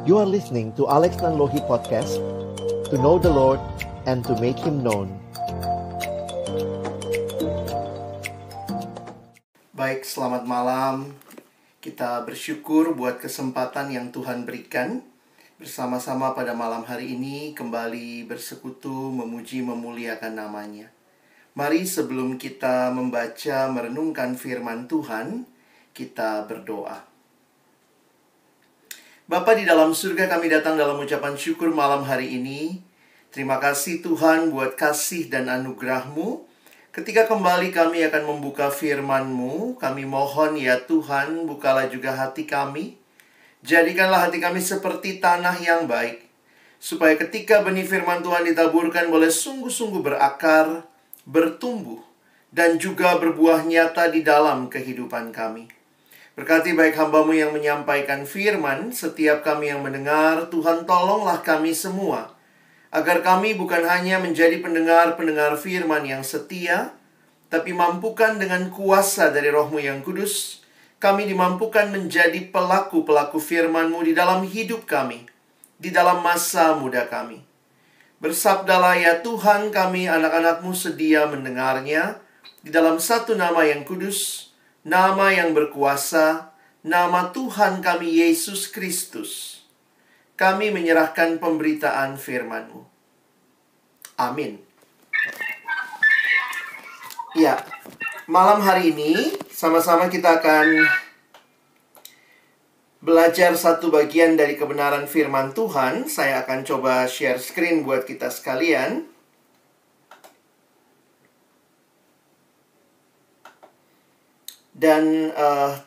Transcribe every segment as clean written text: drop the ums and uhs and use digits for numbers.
You are listening to Alex Nanlohi Podcast, to know the Lord and to make Him known. Baik, selamat malam. Kita bersyukur buat kesempatan yang Tuhan berikan. Bersama-sama pada malam hari ini kembali bersekutu, memuji, memuliakan namanya. Mari sebelum kita membaca, merenungkan firman Tuhan, kita berdoa. Bapa di dalam surga, kami datang dalam ucapan syukur malam hari ini. Terima kasih Tuhan buat kasih dan anugerah-Mu. Ketika kembali kami akan membuka firman-Mu, kami mohon ya Tuhan, bukalah juga hati kami. Jadikanlah hati kami seperti tanah yang baik, supaya ketika benih firman Tuhan ditaburkan boleh sungguh-sungguh berakar, bertumbuh, dan juga berbuah nyata di dalam kehidupan kami. Berkati baik hamba-Mu yang menyampaikan firman, setiap kami yang mendengar, Tuhan tolonglah kami semua, agar kami bukan hanya menjadi pendengar-pendengar firman yang setia, tapi mampukan dengan kuasa dari Roh-Mu yang kudus, kami dimampukan menjadi pelaku-pelaku firman-Mu di dalam hidup kami, di dalam masa muda kami. Bersabdalah ya Tuhan, kami anak-anak-Mu sedia mendengarnya, di dalam satu nama yang kudus, nama yang berkuasa, nama Tuhan kami Yesus Kristus. Kami menyerahkan pemberitaan firman-Mu. Amin. Ya, malam hari ini sama-sama kita akan belajar satu bagian dari kebenaran firman Tuhan. Saya akan coba share screen buat kita sekalian. Dan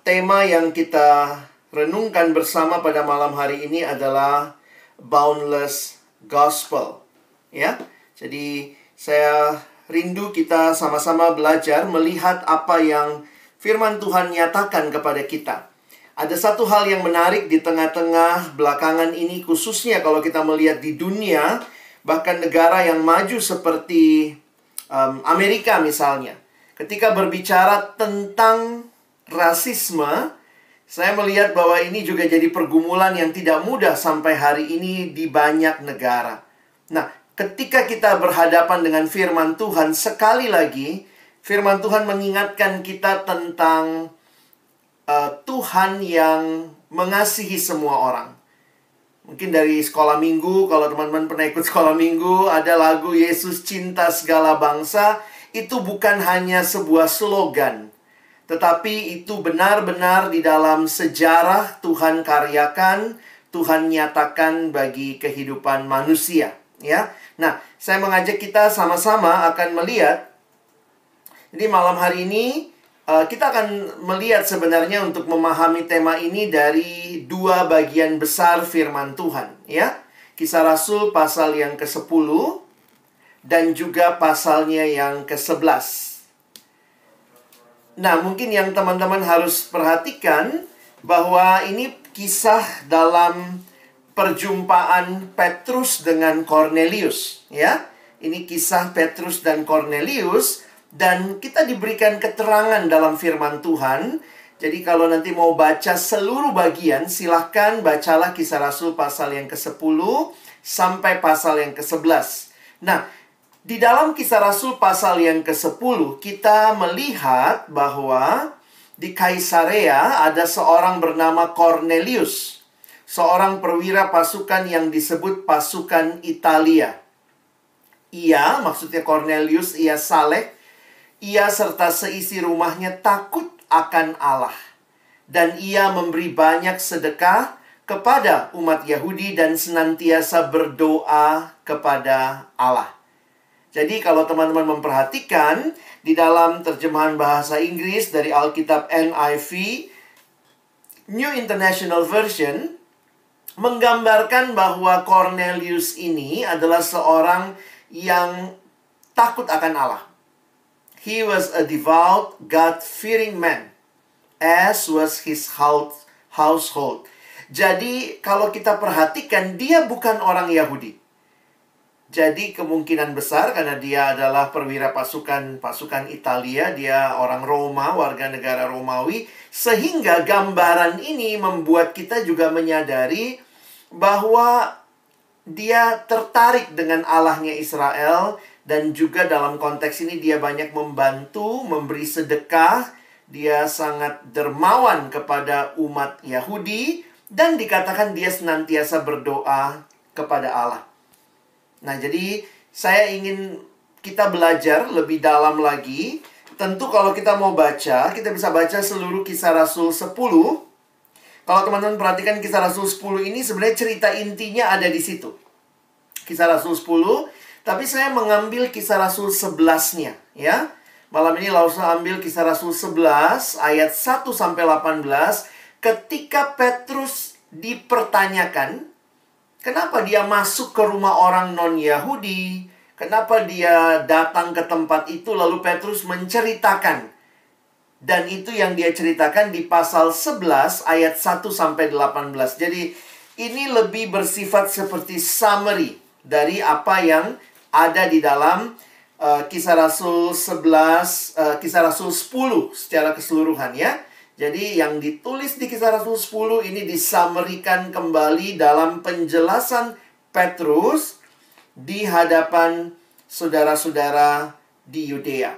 tema yang kita renungkan bersama pada malam hari ini adalah Boundless Gospel. Ya, jadi saya rindu kita sama-sama belajar melihat apa yang firman Tuhan nyatakan kepada kita. Ada satu hal yang menarik di tengah-tengah belakangan ini, khususnya kalau kita melihat di dunia, bahkan negara yang maju seperti Amerika misalnya. Ketika berbicara tentang rasisme, saya melihat bahwa ini juga jadi pergumulan yang tidak mudah sampai hari ini di banyak negara. Nah, ketika kita berhadapan dengan firman Tuhan, sekali lagi, firman Tuhan mengingatkan kita tentang Tuhan yang mengasihi semua orang. Mungkin dari sekolah minggu, kalau teman-teman pernah ikut sekolah minggu, ada lagu Yesus Cinta Segala Bangsa. Itu bukan hanya sebuah slogan, tetapi itu benar-benar di dalam sejarah Tuhan karyakan, Tuhan nyatakan bagi kehidupan manusia. Ya, nah, saya mengajak kita sama-sama akan melihat. Jadi malam hari ini kita akan melihat sebenarnya untuk memahami tema ini dari dua bagian besar firman Tuhan. Ya, Kisah Rasul pasal yang ke-10 dan juga pasalnya yang ke-11. Nah, mungkin yang teman-teman harus perhatikan bahwa ini kisah dalam perjumpaan Petrus dengan Kornelius, ya. Ini kisah Petrus dan Kornelius, dan kita diberikan keterangan dalam firman Tuhan. Jadi kalau nanti mau baca seluruh bagian, silahkan bacalah Kisah Rasul pasal yang ke-10 sampai pasal yang ke-11. Nah, di dalam Kisah Rasul pasal yang ke-10, kita melihat bahwa di Kaisarea ada seorang bernama Kornelius, seorang perwira pasukan yang disebut pasukan Italia. Ia, maksudnya Kornelius, ia saleh, ia serta seisi rumahnya takut akan Allah. Dan ia memberi banyak sedekah kepada umat Yahudi dan senantiasa berdoa kepada Allah. Jadi kalau teman-teman memperhatikan, di dalam terjemahan bahasa Inggris dari Alkitab NIV, New International Version, menggambarkan bahwa Kornelius ini adalah seorang yang takut akan Allah. He was a devout, God-fearing man, as was his household. Jadi kalau kita perhatikan, dia bukan orang Yahudi. Jadi kemungkinan besar karena dia adalah perwira pasukan Italia, dia orang Roma, warga negara Romawi, sehingga gambaran ini membuat kita juga menyadari bahwa dia tertarik dengan Allahnya Israel, dan juga dalam konteks ini dia banyak membantu, memberi sedekah. Dia sangat dermawan kepada umat Yahudi, dan dikatakan dia senantiasa berdoa kepada Allah. Nah, jadi saya ingin kita belajar lebih dalam lagi. Tentu kalau kita mau baca, kita bisa baca seluruh Kisah Rasul 10. Kalau teman-teman perhatikan Kisah Rasul 10 ini sebenarnya cerita intinya ada di situ. Kisah Rasul 10, tapi saya mengambil Kisah Rasul 11-nya, ya. Malam ini langsung ambil Kisah Rasul 11 ayat 1 sampai 18 ketika Petrus dipertanyakan kenapa dia masuk ke rumah orang non-Yahudi, kenapa dia datang ke tempat itu, lalu Petrus menceritakan. Dan itu yang dia ceritakan di pasal 11 ayat 1 sampai 18. Jadi ini lebih bersifat seperti summary dari apa yang ada di dalam Kisah Rasul 11, Kisah Rasul 10 secara keseluruhan, ya. Jadi yang ditulis di Kisah Rasul 10 ini disummarikan kembali dalam penjelasan Petrus di hadapan saudara-saudara di Yudea.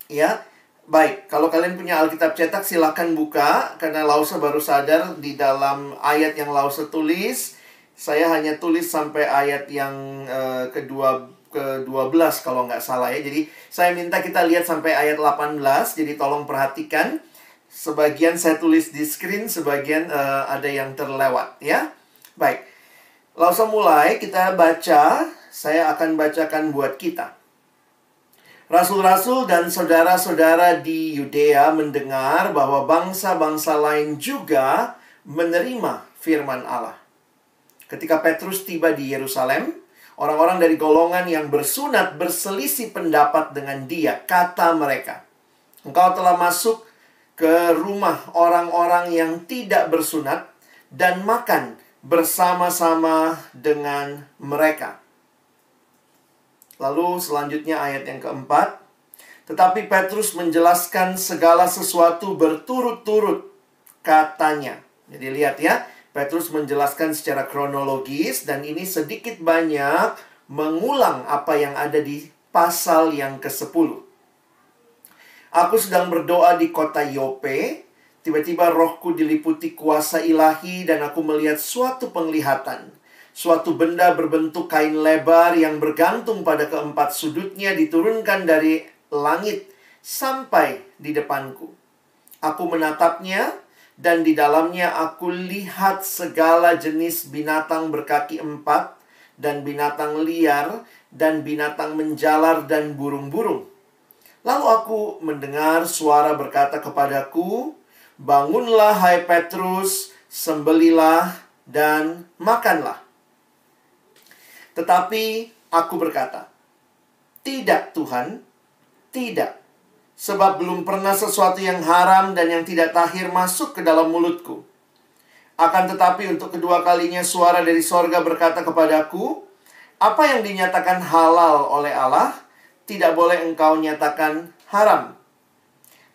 Ya, baik. Kalau kalian punya Alkitab cetak, silakan buka. Karena Lause baru sadar di dalam ayat yang Lause tulis, saya hanya tulis sampai ayat yang ke-12 kalau nggak salah, ya. Jadi saya minta kita lihat sampai ayat 18. Jadi tolong perhatikan. Sebagian saya tulis di screen, sebagian ada yang terlewat, ya. Baik. Langsung mulai kita baca. Saya akan bacakan buat kita. Rasul-rasul dan saudara-saudara di Yudea mendengar bahwa bangsa-bangsa lain juga menerima firman Allah. Ketika Petrus tiba di Yerusalem, orang-orang dari golongan yang bersunat berselisih pendapat dengan dia. Kata mereka, "Engkau telah masuk ke rumah orang-orang yang tidak bersunat dan makan bersama-sama dengan mereka." Lalu selanjutnya ayat yang keempat. Tetapi Petrus menjelaskan segala sesuatu berturut-turut katanya. Jadi lihat, ya. Petrus menjelaskan secara kronologis, dan ini sedikit banyak mengulang apa yang ada di pasal yang ke-10. Aku sedang berdoa di kota Yope. Tiba-tiba rohku diliputi kuasa ilahi dan aku melihat suatu penglihatan. Suatu benda berbentuk kain lebar yang bergantung pada keempat sudutnya diturunkan dari langit sampai di depanku. Aku menatapnya dan di dalamnya aku lihat segala jenis binatang berkaki empat dan binatang liar dan binatang menjalar dan burung-burung. Lalu aku mendengar suara berkata kepadaku, "Bangunlah hai Petrus, sembelilah dan makanlah." Tetapi aku berkata, "Tidak Tuhan, tidak. Sebab belum pernah sesuatu yang haram dan yang tidak tahir masuk ke dalam mulutku. Akan tetapi untuk kedua kalinya suara dari sorga berkata kepadaku, apa yang dinyatakan halal oleh Allah, tidak boleh engkau nyatakan haram."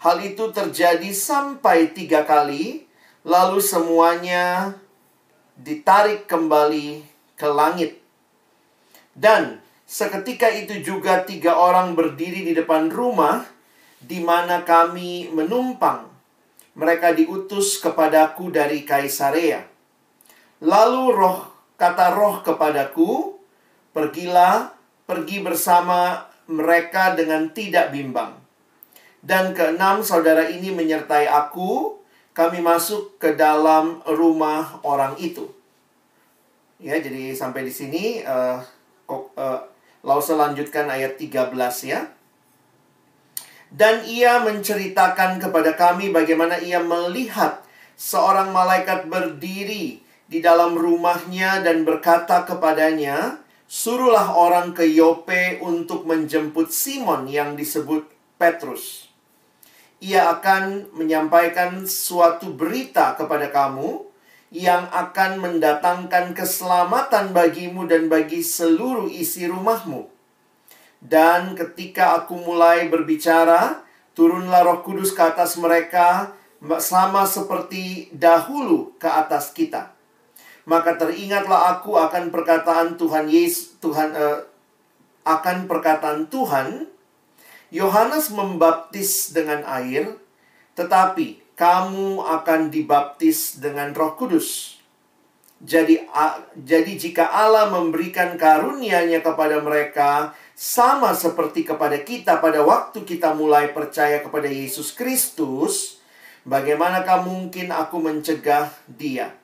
Hal itu terjadi sampai 3 kali, lalu semuanya ditarik kembali ke langit. Dan seketika itu juga 3 orang berdiri di depan rumah di mana kami menumpang. Mereka diutus kepadaku dari Kaisarea. Lalu kata roh kepadaku, pergi bersama mereka dengan tidak bimbang. Dan ke-6 saudara ini menyertai aku, kami masuk ke dalam rumah orang itu. Ya, jadi sampai di sini Lause lanjutkan ayat 13, ya. Dan ia menceritakan kepada kami bagaimana ia melihat seorang malaikat berdiri di dalam rumahnya dan berkata kepadanya, "Suruhlah orang ke Yope untuk menjemput Simon yang disebut Petrus. Ia akan menyampaikan suatu berita kepada kamu yang akan mendatangkan keselamatan bagimu dan bagi seluruh isi rumahmu." Dan ketika aku mulai berbicara, turunlah Roh Kudus ke atas mereka, sama seperti dahulu ke atas kita. Maka teringatlah aku akan perkataan Tuhan. Yohanes membaptis dengan air, tetapi kamu akan dibaptis dengan Roh Kudus. Jadi jika Allah memberikan karunia-Nya kepada mereka sama seperti kepada kita pada waktu kita mulai percaya kepada Yesus Kristus, bagaimanakah mungkin aku mencegah dia?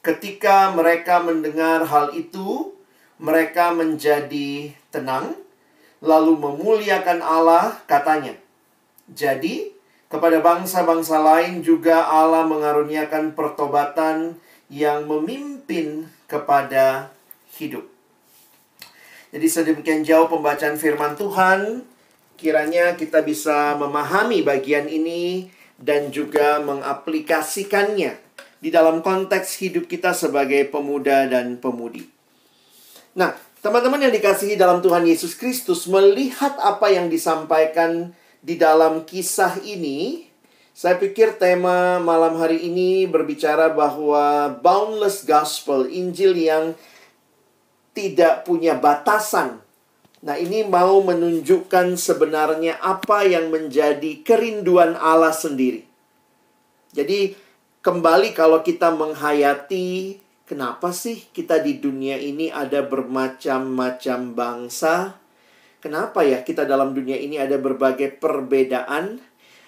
Ketika mereka mendengar hal itu, mereka menjadi tenang, lalu memuliakan Allah, katanya. Jadi, kepada bangsa-bangsa lain juga Allah mengaruniakan pertobatan yang memimpin kepada hidup. Jadi sedemikian jauh pembacaan firman Tuhan. Kiranya kita bisa memahami bagian ini dan juga mengaplikasikannya di dalam konteks hidup kita sebagai pemuda dan pemudi. Nah, teman-teman yang dikasihi dalam Tuhan Yesus Kristus, melihat apa yang disampaikan di dalam kisah ini, saya pikir tema malam hari ini berbicara bahwa boundless gospel, Injil yang tidak punya batasan. Nah, ini mau menunjukkan sebenarnya apa yang menjadi kerinduan Allah sendiri. Jadi, kembali kalau kita menghayati, kenapa sih kita di dunia ini ada bermacam-macam bangsa? Kenapa ya kita dalam dunia ini ada berbagai perbedaan?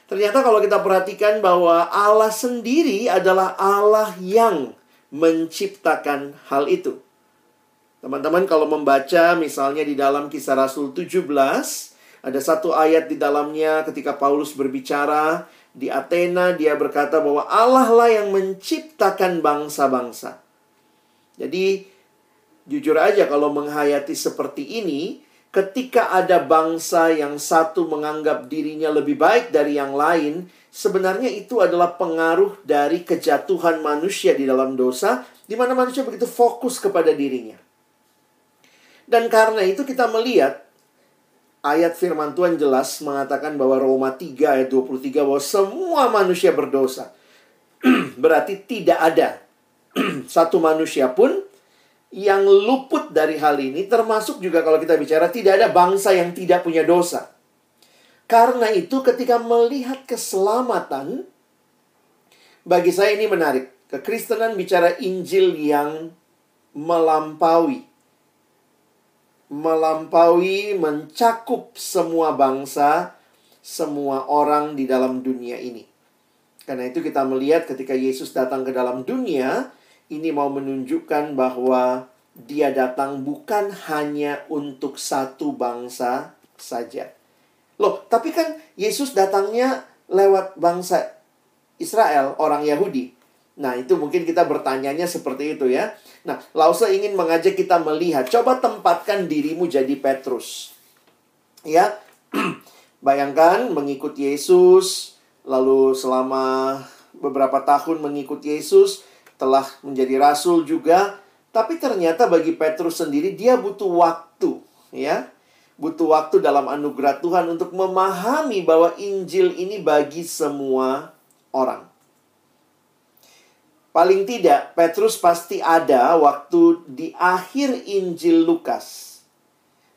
Ternyata kalau kita perhatikan bahwa Allah sendiri adalah Allah yang menciptakan hal itu. Teman-teman kalau membaca misalnya di dalam Kisah Rasul 17, ada satu ayat di dalamnya ketika Paulus berbicara di Athena, dia berkata bahwa Allah lah yang menciptakan bangsa-bangsa. Jadi, jujur aja kalau menghayati seperti ini, ketika ada bangsa yang satu menganggap dirinya lebih baik dari yang lain, sebenarnya itu adalah pengaruh dari kejatuhan manusia di dalam dosa, di mana manusia begitu fokus kepada dirinya. Dan karena itu kita melihat ayat firman Tuhan jelas mengatakan bahwa Roma 3 ayat 23 bahwa semua manusia berdosa. Berarti tidak ada satu manusia pun yang luput dari hal ini, termasuk juga kalau kita bicara tidak ada bangsa yang tidak punya dosa. Karena itu ketika melihat keselamatan, bagi saya ini menarik. Kekristenan bicara Injil yang melampaui, mencakup semua bangsa, semua orang di dalam dunia ini. Karena itu kita melihat ketika Yesus datang ke dalam dunia, ini mau menunjukkan bahwa dia datang bukan hanya untuk satu bangsa saja. Loh, tapi kan Yesus datangnya lewat bangsa Israel, orang Yahudi. Nah, itu mungkin kita bertanyanya seperti itu ya. Nah, Lause ingin mengajak kita melihat, coba tempatkan dirimu jadi Petrus. Ya, bayangkan mengikut Yesus, lalu selama beberapa tahun mengikut Yesus, telah menjadi rasul juga. Tapi ternyata bagi Petrus sendiri, dia butuh waktu. Ya, butuh waktu dalam anugerah Tuhan untuk memahami bahwa Injil ini bagi semua orang. Paling tidak, Petrus pasti ada waktu di akhir Injil Lukas.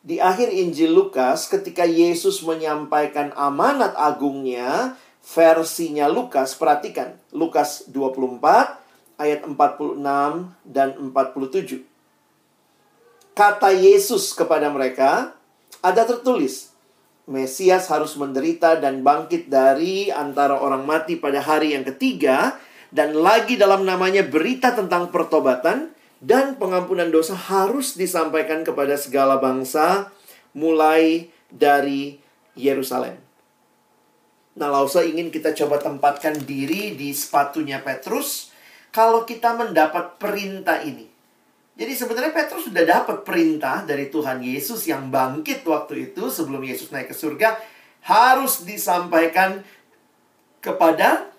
Di akhir Injil Lukas, ketika Yesus menyampaikan amanat agungnya, versinya Lukas, perhatikan. Lukas 24, ayat 46 dan 47. Kata Yesus kepada mereka, ada tertulis, Mesias harus menderita dan bangkit dari antara orang mati pada hari yang ketiga, dan lagi dalam namanya berita tentang pertobatan dan pengampunan dosa harus disampaikan kepada segala bangsa, mulai dari Yerusalem. Nah, Lause ingin kita coba tempatkan diri di sepatunya Petrus kalau kita mendapat perintah ini. Jadi sebenarnya Petrus sudah dapat perintah dari Tuhan Yesus yang bangkit waktu itu sebelum Yesus naik ke surga, harus disampaikan kepada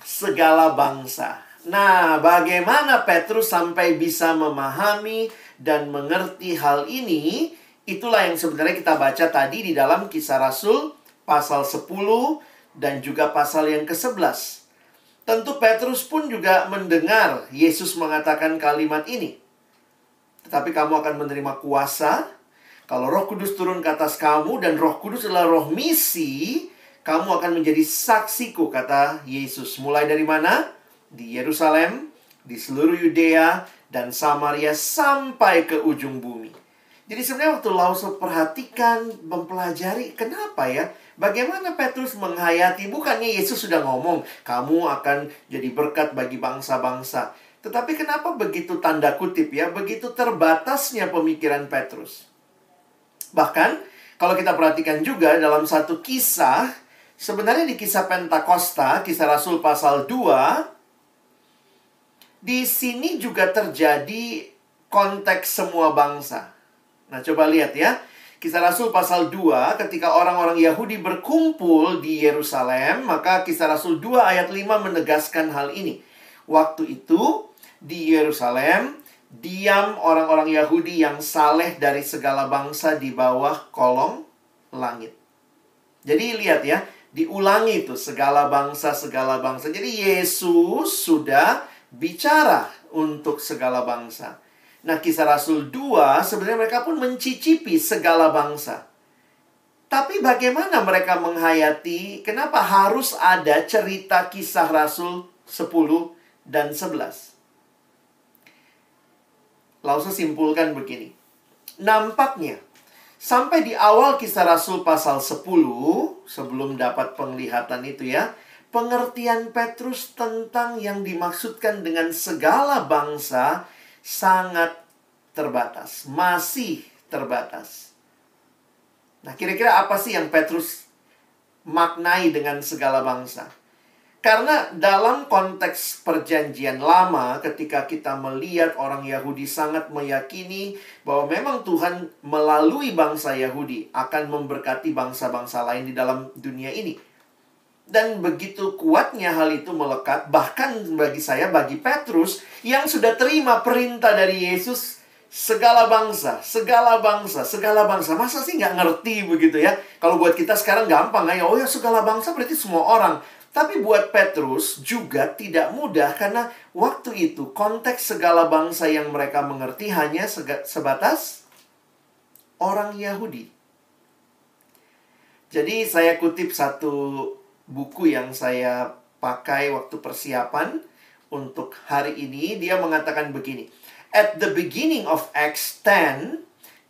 segala bangsa. Nah, bagaimana Petrus sampai bisa memahami dan mengerti hal ini? Itulah yang sebenarnya kita baca tadi di dalam Kisah Rasul pasal 10 dan juga pasal yang ke-11. Tentu Petrus pun juga mendengar Yesus mengatakan kalimat ini. Tetapi kamu akan menerima kuasa kalau Roh Kudus turun ke atas kamu, dan Roh Kudus adalah roh misi. Kamu akan menjadi saksiku, kata Yesus. Mulai dari mana? Di Yerusalem, di seluruh Yudea dan Samaria sampai ke ujung bumi. Jadi sebenarnya waktu Lause perhatikan, mempelajari, kenapa ya? Bagaimana Petrus menghayati, bukannya Yesus sudah ngomong, kamu akan jadi berkat bagi bangsa-bangsa. Tetapi kenapa begitu tanda kutip ya, begitu terbatasnya pemikiran Petrus. Bahkan, kalau kita perhatikan juga dalam satu kisah, sebenarnya di kisah Pentakosta, kisah Rasul pasal 2, di sini juga terjadi konteks semua bangsa. Nah, coba lihat ya. Kisah Rasul pasal 2, ketika orang-orang Yahudi berkumpul di Yerusalem, maka Kisah Rasul 2 ayat 5 menegaskan hal ini. Waktu itu, di Yerusalem, diam orang-orang Yahudi yang saleh dari segala bangsa di bawah kolong langit. Jadi lihat ya, diulangi itu segala bangsa. Jadi Yesus sudah bicara untuk segala bangsa. Nah, Kisah Rasul 2 sebenarnya mereka pun mencicipi segala bangsa. Tapi bagaimana mereka menghayati, kenapa harus ada cerita Kisah Rasul 10 dan 11? Lause simpulkan begini. Nampaknya sampai di awal Kisah Rasul pasal 10, sebelum dapat penglihatan itu ya, pengertian Petrus tentang yang dimaksudkan dengan segala bangsa sangat terbatas, masih terbatas. Nah, kira-kira apa sih yang Petrus maknai dengan segala bangsa? Karena dalam konteks perjanjian lama, ketika kita melihat orang Yahudi sangat meyakini bahwa memang Tuhan melalui bangsa Yahudi akan memberkati bangsa-bangsa lain di dalam dunia ini. Dan begitu kuatnya hal itu melekat, bahkan bagi saya, bagi Petrus, yang sudah terima perintah dari Yesus, segala bangsa. Masa sih nggak ngerti begitu ya? Kalau buat kita sekarang gampang ya, oh ya segala bangsa berarti semua orang. Tapi buat Petrus juga tidak mudah, karena waktu itu konteks segala bangsa yang mereka mengerti hanya sebatas orang Yahudi. Jadi saya kutip satu buku yang saya pakai waktu persiapan untuk hari ini. Dia mengatakan begini. At the beginning of Acts 10,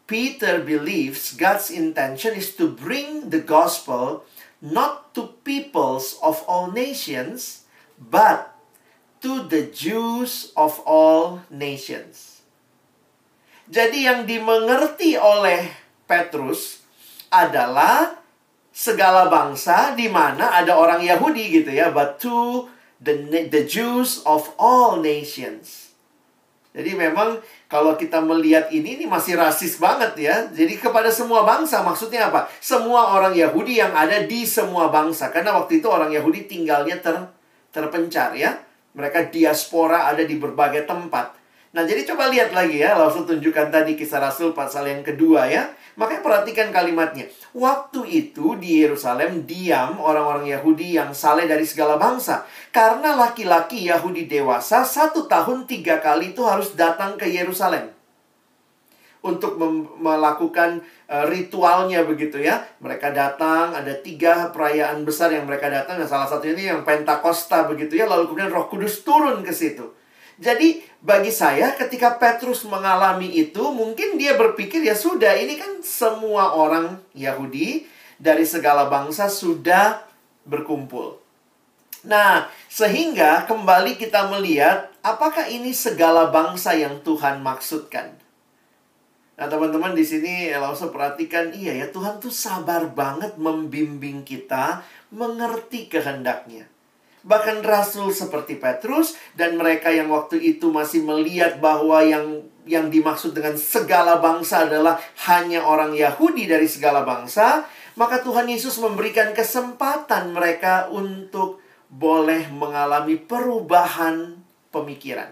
Peter believes God's intention is to bring the gospel not to peoples of all nations, but to the Jews of all nations. Jadi yang dimengerti oleh Petrus adalah segala bangsa di mana ada orang Yahudi gitu ya, but to the Jews of all nations. Jadi memang kalau kita melihat ini masih rasis banget ya. Jadi kepada semua bangsa, maksudnya apa? Semua orang Yahudi yang ada di semua bangsa. Karena waktu itu orang Yahudi tinggalnya terpencar ya. Mereka diaspora ada di berbagai tempat. Nah, jadi coba lihat lagi ya. Langsung tunjukkan tadi Kisah Rasul pasal yang kedua ya. Makanya perhatikan kalimatnya. Waktu itu di Yerusalem diam orang-orang Yahudi yang saleh dari segala bangsa. Karena laki-laki Yahudi dewasa 1 tahun 3 kali itu harus datang ke Yerusalem. Untuk melakukan ritualnya begitu ya. Mereka datang, ada 3 perayaan besar yang mereka datang. Dan salah satu ini yang Pentakosta begitu ya. Lalu kemudian Roh Kudus turun ke situ. Jadi bagi saya ketika Petrus mengalami itu, mungkin dia berpikir ya sudah, ini kan semua orang Yahudi dari segala bangsa sudah berkumpul. Nah, sehingga kembali kita melihat apakah ini segala bangsa yang Tuhan maksudkan. Nah, teman-teman di sini langsung perhatikan, iya ya, Tuhan tuh sabar banget membimbing kita mengerti kehendaknya. Bahkan rasul seperti Petrus dan mereka yang waktu itu masih melihat bahwa yang dimaksud dengan segala bangsa adalah hanya orang Yahudi dari segala bangsa, maka Tuhan Yesus memberikan kesempatan mereka untuk boleh mengalami perubahan pemikiran.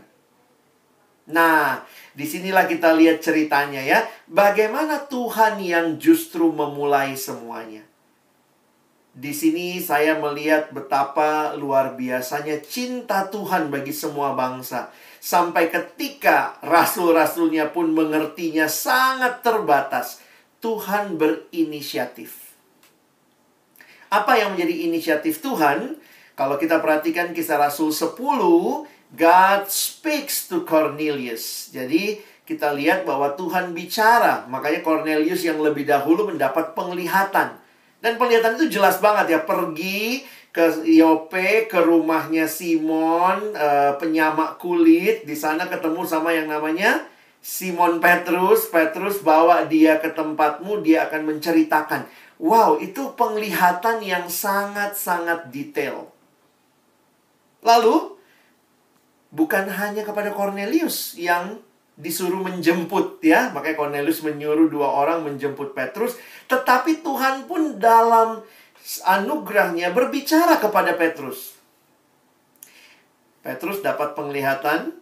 Nah, disinilah kita lihat ceritanya ya. Bagaimana Tuhan yang justru memulai semuanya. Di sini saya melihat betapa luar biasanya cinta Tuhan bagi semua bangsa. Sampai ketika rasul-rasulnya pun mengertinya sangat terbatas, Tuhan berinisiatif. Apa yang menjadi inisiatif Tuhan? Kalau kita perhatikan Kisah Rasul 10, God speaks to Cornelius. Jadi kita lihat bahwa Tuhan bicara. Makanya Cornelius yang lebih dahulu mendapat penglihatan. Dan penglihatan itu jelas banget ya. Pergi ke Yope, ke rumahnya Simon, penyamak kulit. Di sana ketemu sama yang namanya Simon Petrus. Petrus bawa dia ke tempatmu, dia akan menceritakan. Wow, itu penglihatan yang sangat-sangat detail. Lalu, bukan hanya kepada Cornelius yang disuruh menjemput ya. Makanya Cornelius menyuruh 2 orang menjemput Petrus. Tetapi Tuhan pun dalam anugerahnya berbicara kepada Petrus. Petrus dapat penglihatan.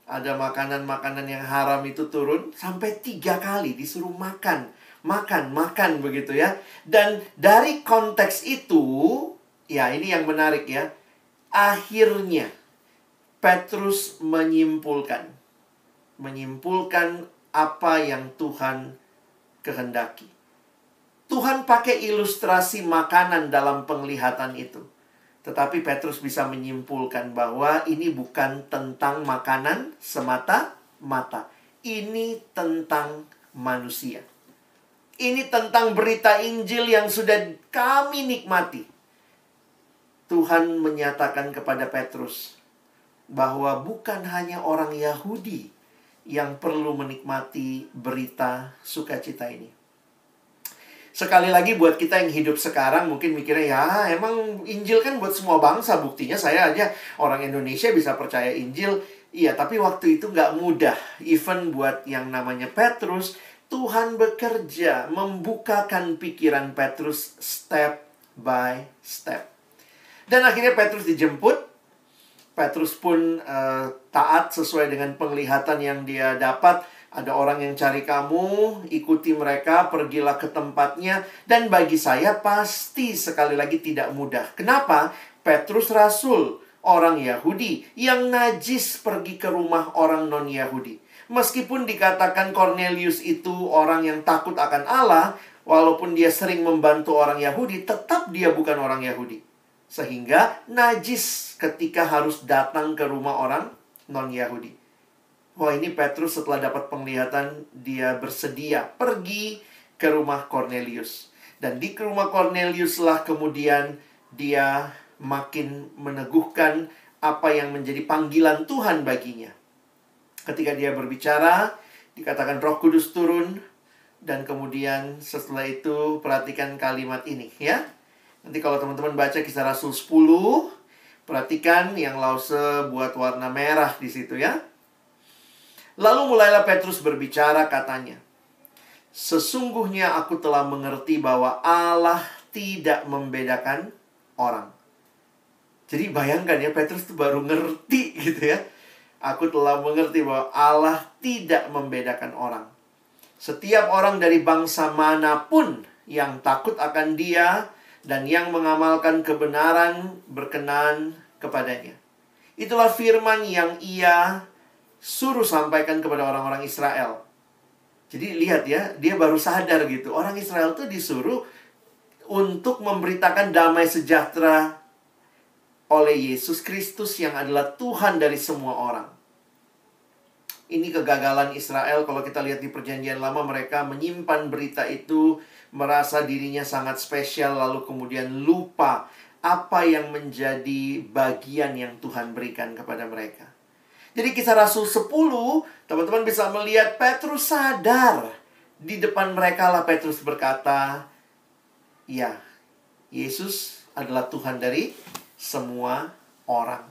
Ada makanan-makanan yang haram itu turun. Sampai 3 kali disuruh makan. Makan begitu ya. Dan dari konteks itu, ya ini yang menarik ya. Akhirnya Petrus menyimpulkan apa yang Tuhan kehendaki. Tuhan pakai ilustrasi makanan dalam penglihatan itu. Tetapi Petrus bisa menyimpulkan bahwa ini bukan tentang makanan semata-mata. Ini tentang manusia. Ini tentang berita Injil yang sudah kami nikmati. Tuhan menyatakan kepada Petrus bahwa bukan hanya orang Yahudi yang perlu menikmati berita sukacita ini. Sekali lagi buat kita yang hidup sekarang mungkin mikirnya, ya emang Injil kan buat semua bangsa. Buktinya saya aja orang Indonesia bisa percaya Injil. Iya, tapi waktu itu nggak mudah. Even buat yang namanya Petrus, Tuhan bekerja membukakan pikiran Petrus step by step. Dan akhirnya Petrus dijemput. Petrus pun taat sesuai dengan penglihatan yang dia dapat. Ada orang yang cari kamu, ikuti mereka, pergilah ke tempatnya. Dan bagi saya pasti sekali lagi tidak mudah. Kenapa? Petrus rasul, orang Yahudi, yang najis pergi ke rumah orang non-Yahudi. Meskipun dikatakan Cornelius itu orang yang takut akan Allah, walaupun dia sering membantu orang Yahudi, tetap dia bukan orang Yahudi. Sehingga najis ketika harus datang ke rumah orang non-Yahudi. Wah, ini Petrus setelah dapat penglihatan, dia bersedia pergi ke rumah Cornelius. Dan di rumah Cornelius lah kemudian dia makin meneguhkan apa yang menjadi panggilan Tuhan baginya. Ketika dia berbicara, dikatakan Roh Kudus turun. Dan kemudian setelah itu perhatikan kalimat ini ya. Nanti kalau teman-teman baca Kisah Rasul 10, perhatikan yang lause buat warna merah di situ ya. Lalu mulailah Petrus berbicara, katanya, sesungguhnya aku telah mengerti bahwa Allah tidak membedakan orang. Jadi bayangkan ya, Petrus itu baru ngerti gitu ya. Aku telah mengerti bahwa Allah tidak membedakan orang. Setiap orang dari bangsa manapun yang takut akan dia dan yang mengamalkan kebenaran berkenan kepadanya. Itulah firman yang ia suruh sampaikan kepada orang-orang Israel. Jadi lihat ya, dia baru sadar gitu. Orang Israel tuh disuruh untuk memberitakan damai sejahtera oleh Yesus Kristus yang adalah Tuhan dari semua orang. Ini kegagalan Israel. Kalau kita lihat di Perjanjian Lama, mereka menyimpan berita itu, merasa dirinya sangat spesial, lalu kemudian lupa apa yang menjadi bagian yang Tuhan berikan kepada mereka. Jadi Kisah Rasul 10, teman-teman bisa melihat Petrus sadar. Di depan mereka lah Petrus berkata, ya, Yesus adalah Tuhan dari semua orang.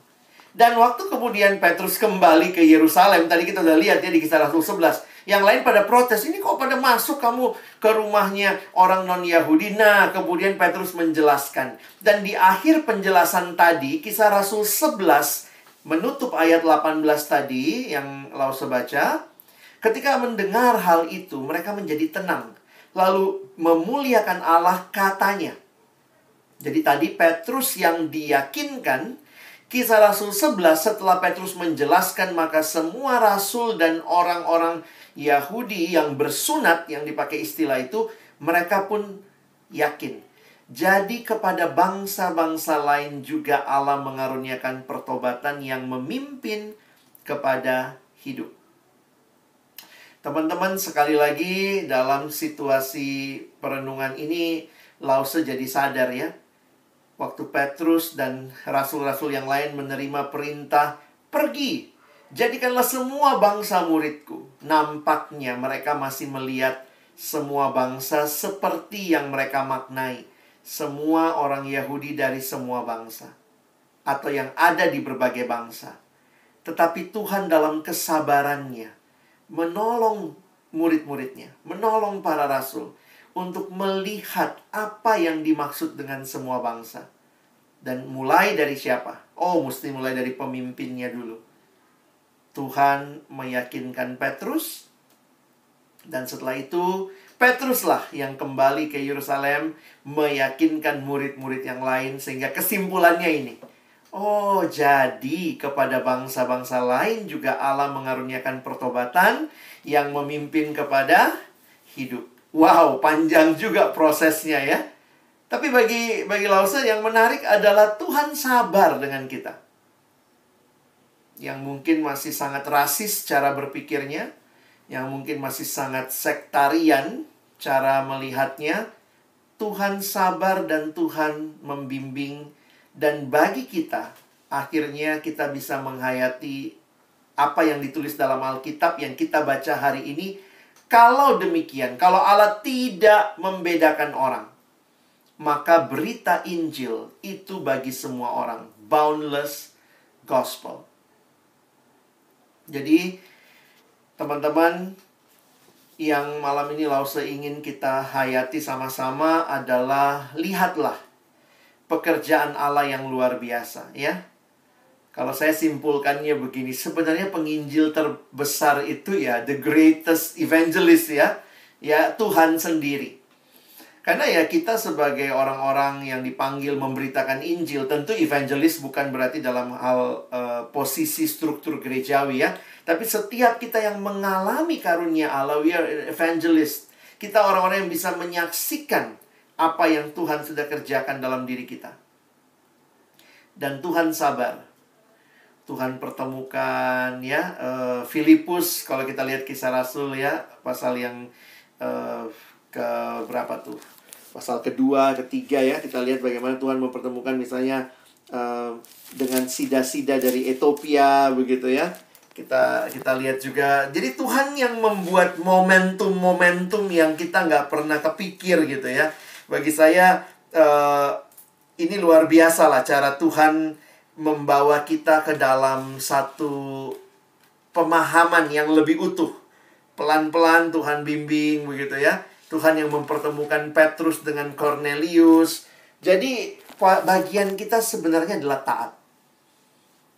Dan waktu kemudian Petrus kembali ke Yerusalem, tadi kita udah lihat ya di Kisah Rasul 11. Yang lain pada protes, ini kok pada masuk kamu ke rumahnya orang non-Yahudi? Nah, kemudian Petrus menjelaskan. Dan di akhir penjelasan tadi, Kisah Rasul 11 menutup ayat 18 tadi yang Lause baca. Ketika mendengar hal itu, mereka menjadi tenang. Lalu memuliakan Allah, katanya. Jadi tadi Petrus yang diyakinkan. Kisah Rasul 11, setelah Petrus menjelaskan, maka semua rasul dan orang-orang Yahudi yang bersunat, yang dipakai istilah itu, mereka pun yakin. Jadi kepada bangsa-bangsa lain juga Allah mengaruniakan pertobatan yang memimpin kepada hidup. Teman-teman, sekali lagi dalam situasi perenungan ini, Lause jadi sadar ya. Waktu Petrus dan rasul-rasul yang lain menerima perintah, pergi, jadikanlah semua bangsa muridku. Nampaknya mereka masih melihat semua bangsa seperti yang mereka maknai. Semua orang Yahudi dari semua bangsa. Atau yang ada di berbagai bangsa. Tetapi Tuhan dalam kesabarannya menolong murid-muridnya, menolong para rasul untuk melihat apa yang dimaksud dengan semua bangsa. Dan mulai dari siapa? Oh, mesti mulai dari pemimpinnya dulu. Tuhan meyakinkan Petrus. Dan setelah itu, Petruslah yang kembali ke Yerusalem, meyakinkan murid-murid yang lain. Sehingga kesimpulannya ini. Oh, jadi kepada bangsa-bangsa lain juga Allah mengaruniakan pertobatan yang memimpin kepada hidup. Wow, panjang juga prosesnya ya. Tapi bagi Lause yang menarik adalah Tuhan sabar dengan kita. Yang mungkin masih sangat rasis cara berpikirnya, yang mungkin masih sangat sektarian cara melihatnya, Tuhan sabar dan Tuhan membimbing. Dan bagi kita, akhirnya kita bisa menghayati apa yang ditulis dalam Alkitab yang kita baca hari ini. Kalau demikian, kalau Allah tidak membedakan orang, maka berita Injil itu bagi semua orang. Boundless gospel. Jadi, teman-teman, yang malam ini Lause ingin kita hayati sama-sama adalah lihatlah pekerjaan Allah yang luar biasa, ya. Kalau saya simpulkannya begini, sebenarnya penginjil terbesar itu ya, the greatest evangelist ya, ya Tuhan sendiri. Karena ya kita sebagai orang-orang yang dipanggil memberitakan Injil, tentu evangelist bukan berarti dalam hal posisi struktur gerejawi ya. Tapi setiap kita yang mengalami karunia Allah, we are evangelist. Kita orang-orang yang bisa menyaksikan apa yang Tuhan sudah kerjakan dalam diri kita. Dan Tuhan sabar. Tuhan pertemukan ya Filipus, kalau kita lihat Kisah Rasul ya, pasal yang ke berapa tuh? Pasal kedua, ketiga ya, kita lihat bagaimana Tuhan mempertemukan misalnya dengan sida-sida dari Ethiopia begitu ya. Kita lihat juga, jadi Tuhan yang membuat momentum-momentum yang kita nggak pernah kepikir gitu ya. Bagi saya ini luar biasa lah cara Tuhan membawa kita ke dalam satu pemahaman yang lebih utuh. Pelan-pelan Tuhan bimbing begitu ya. Tuhan yang mempertemukan Petrus dengan Cornelius. Jadi bagian kita sebenarnya adalah taat.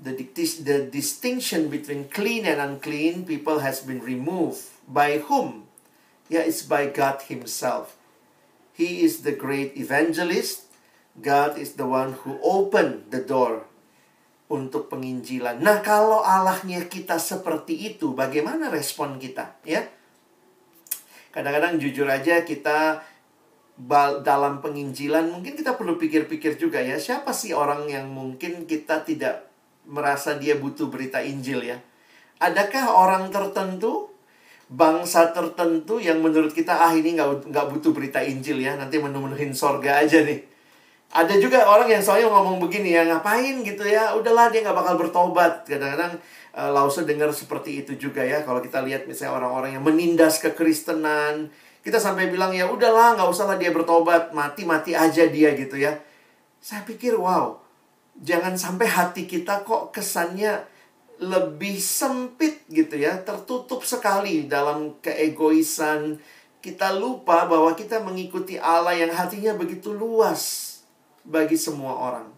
The distinction between clean and unclean people has been removed. By whom? Yeah, it's by God Himself. He is the great evangelist. God is the one who opened the door untuk penginjilan. Nah, kalau Allahnya kita seperti itu, bagaimana respon kita? Ya, kadang-kadang jujur aja kita dalam penginjilan mungkin kita perlu pikir-pikir juga ya. Siapa sih orang yang mungkin kita tidak merasa dia butuh berita Injil ya? Adakah orang tertentu, bangsa tertentu yang menurut kita ini nggak butuh berita Injil ya? Nanti menu-menuhin sorga aja nih. Ada juga orang yang soalnya ngomong begini ya, ngapain gitu ya, udahlah dia nggak bakal bertobat. Kadang-kadang Lause dengar seperti itu juga ya. Kalau kita lihat misalnya orang-orang yang menindas kekristenan, kita sampai bilang ya udahlah nggak usahlah dia bertobat, mati-mati aja dia gitu ya. Saya pikir wow, jangan sampai hati kita kok kesannya lebih sempit gitu ya, tertutup sekali dalam keegoisan. Kita lupa bahwa kita mengikuti Allah yang hatinya begitu luas bagi semua orang.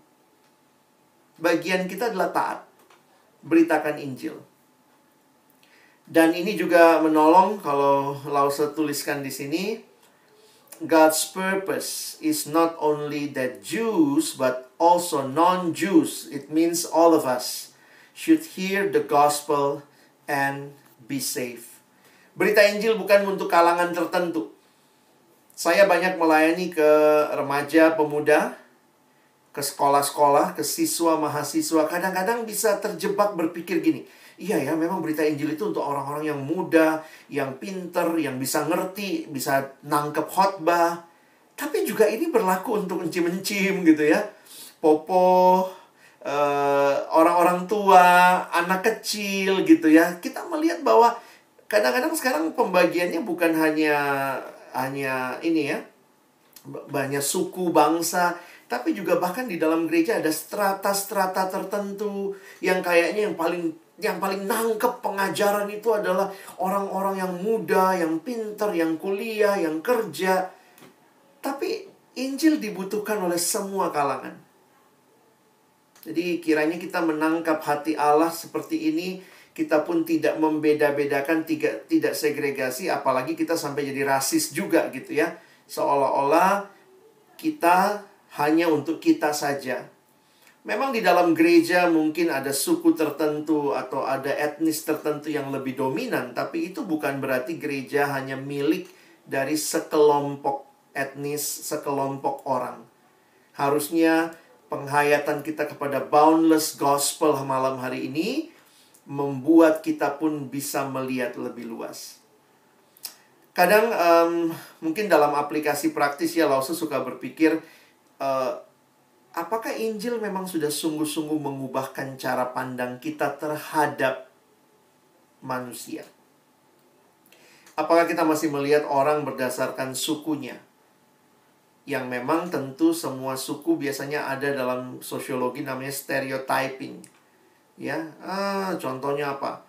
Bagian kita adalah taat, beritakan Injil. Dan ini juga menolong kalau Lause tuliskan di sini, God's purpose is not only that Jews but also non-Jews, it means all of us, should hear the gospel and be saved. Berita Injil bukan untuk kalangan tertentu. Saya banyak melayani ke remaja, pemuda, ke sekolah-sekolah, ke siswa, mahasiswa. Kadang-kadang bisa terjebak berpikir gini, iya ya, memang berita Injil itu untuk orang-orang yang muda, yang pinter, yang bisa ngerti, bisa nangkep khotbah. Tapi juga ini berlaku untuk encim-encim gitu ya. Popo, orang-orang tua, anak kecil gitu ya. Kita melihat bahwa kadang-kadang sekarang pembagiannya bukan hanya ini ya, banyak suku, bangsa, tapi juga bahkan di dalam gereja ada strata-strata tertentu yang kayaknya yang paling nangkep pengajaran itu adalah orang-orang yang muda, yang pinter, yang kuliah, yang kerja. Tapi Injil dibutuhkan oleh semua kalangan. Jadi kiranya kita menangkap hati Allah seperti ini. Kita pun tidak membeda-bedakan, tidak segregasi, apalagi kita sampai jadi rasis juga gitu ya. Seolah-olah kita hanya untuk kita saja. Memang di dalam gereja mungkin ada suku tertentu atau ada etnis tertentu yang lebih dominan, tapi itu bukan berarti gereja hanya milik dari sekelompok etnis, sekelompok orang. Harusnya penghayatan kita kepada boundless gospel malam hari ini membuat kita pun bisa melihat lebih luas. Kadang mungkin dalam aplikasi praktis ya, Lause suka berpikir, apakah Injil memang sudah sungguh-sungguh mengubahkan cara pandang kita terhadap manusia? Apakah kita masih melihat orang berdasarkan sukunya? Yang memang tentu semua suku biasanya ada dalam sosiologi namanya stereotyping. Ya, contohnya apa?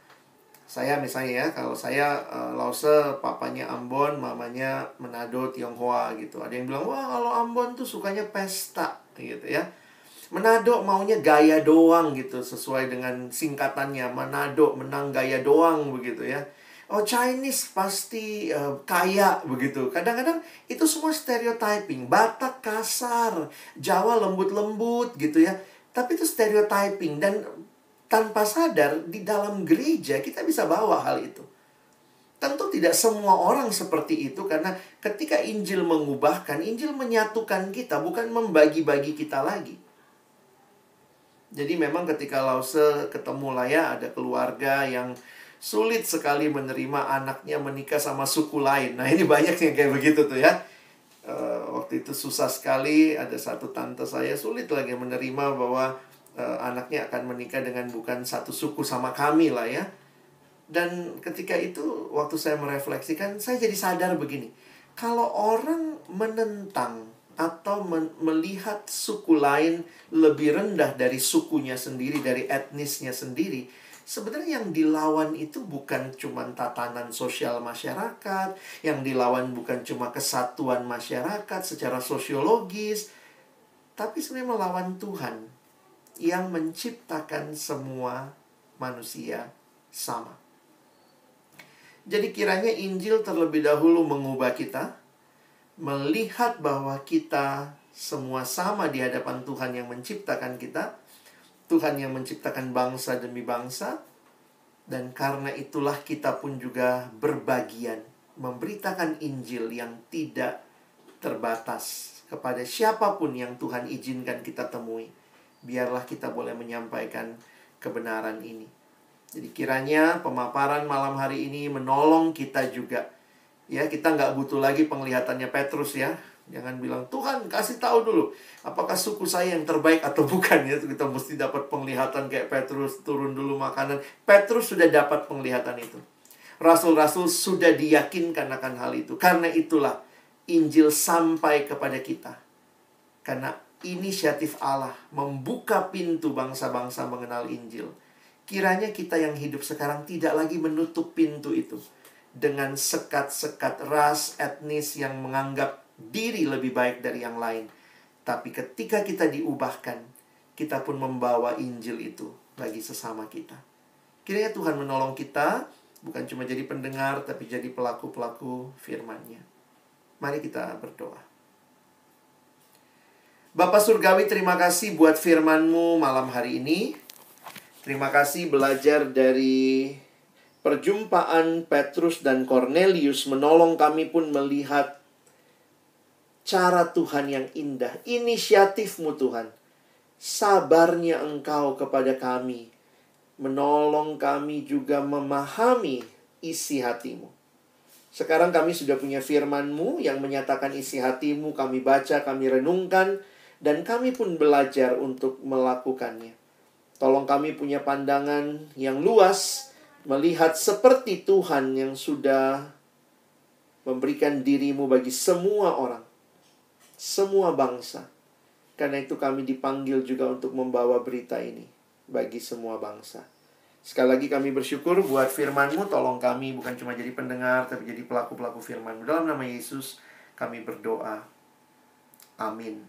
Saya misalnya ya, kalau saya Lause, papanya Ambon, mamanya Manado, Tionghoa gitu. Ada yang bilang, wah kalau Ambon tuh sukanya pesta gitu ya. Manado maunya gaya doang gitu, sesuai dengan singkatannya. Manado menang gaya doang begitu ya. Oh, Chinese pasti kaya begitu. Kadang-kadang itu semua stereotyping. Batak kasar, Jawa lembut-lembut gitu ya. Tapi itu stereotyping. Dan tanpa sadar di dalam gereja kita bisa bawa hal itu. Tentu tidak semua orang seperti itu, karena ketika Injil mengubahkan, Injil menyatukan kita, bukan membagi-bagi kita lagi. Jadi memang ketika Lause ketemu lah ya, ada keluarga yang sulit sekali menerima anaknya menikah sama suku lain. Nah ini banyak yang kayak begitu tuh ya. Waktu itu susah sekali, ada satu tante saya sulit lagi menerima bahwa anaknya akan menikah dengan bukan satu suku sama kami lah ya. Dan ketika itu waktu saya merefleksikan, saya jadi sadar begini. Kalau orang menentang atau melihat suku lain lebih rendah dari sukunya sendiri, dari etnisnya sendiri, sebenarnya yang dilawan itu bukan cuma tatanan sosial masyarakat, yang dilawan bukan cuma kesatuan masyarakat secara sosiologis, tapi sebenarnya melawan Tuhan yang menciptakan semua manusia sama. Jadi kiranya Injil terlebih dahulu mengubah kita, melihat bahwa kita semua sama di hadapan Tuhan yang menciptakan kita, Tuhan yang menciptakan bangsa demi bangsa, dan karena itulah kita pun juga berbagian memberitakan Injil yang tidak terbatas kepada siapapun yang Tuhan izinkan kita temui. Biarlah kita boleh menyampaikan kebenaran ini. Jadi kiranya pemaparan malam hari ini menolong kita juga. Ya, kita nggak butuh lagi penglihatannya Petrus ya. Jangan bilang, Tuhan kasih tahu dulu, apakah suku saya yang terbaik atau bukan ya. Kita mesti dapat penglihatan kayak Petrus, turun dulu makanan. Petrus sudah dapat penglihatan itu. Rasul-rasul sudah diyakinkan akan hal itu. Karena itulah Injil sampai kepada kita. Karena inisiatif Allah membuka pintu bangsa-bangsa mengenal Injil. Kiranya kita yang hidup sekarang tidak lagi menutup pintu itu dengan sekat-sekat ras, etnis yang menganggap diri lebih baik dari yang lain. Tapi ketika kita diubahkan, kita pun membawa Injil itu bagi sesama kita. Kiranya Tuhan menolong kita, bukan cuma jadi pendengar, tapi jadi pelaku-pelaku firman-Nya. Mari kita berdoa. Bapa Surgawi, terima kasih buat firman-Mu malam hari ini. Terima kasih belajar dari perjumpaan Petrus dan Kornelius, menolong kami pun melihat cara Tuhan yang indah, inisiatif-Mu Tuhan. Sabarnya Engkau kepada kami, menolong kami juga memahami isi hati-Mu. Sekarang kami sudah punya firman-Mu yang menyatakan isi hati-Mu, kami baca, kami renungkan, dan kami pun belajar untuk melakukannya. Tolong kami punya pandangan yang luas, melihat seperti Tuhan yang sudah memberikan diri-Mu bagi semua orang, semua bangsa. Karena itu kami dipanggil juga untuk membawa berita ini bagi semua bangsa. Sekali lagi kami bersyukur buat firman-Mu. Tolong kami bukan cuma jadi pendengar, tapi jadi pelaku-pelaku firman-Mu. Dalam nama Yesus kami berdoa. Amin.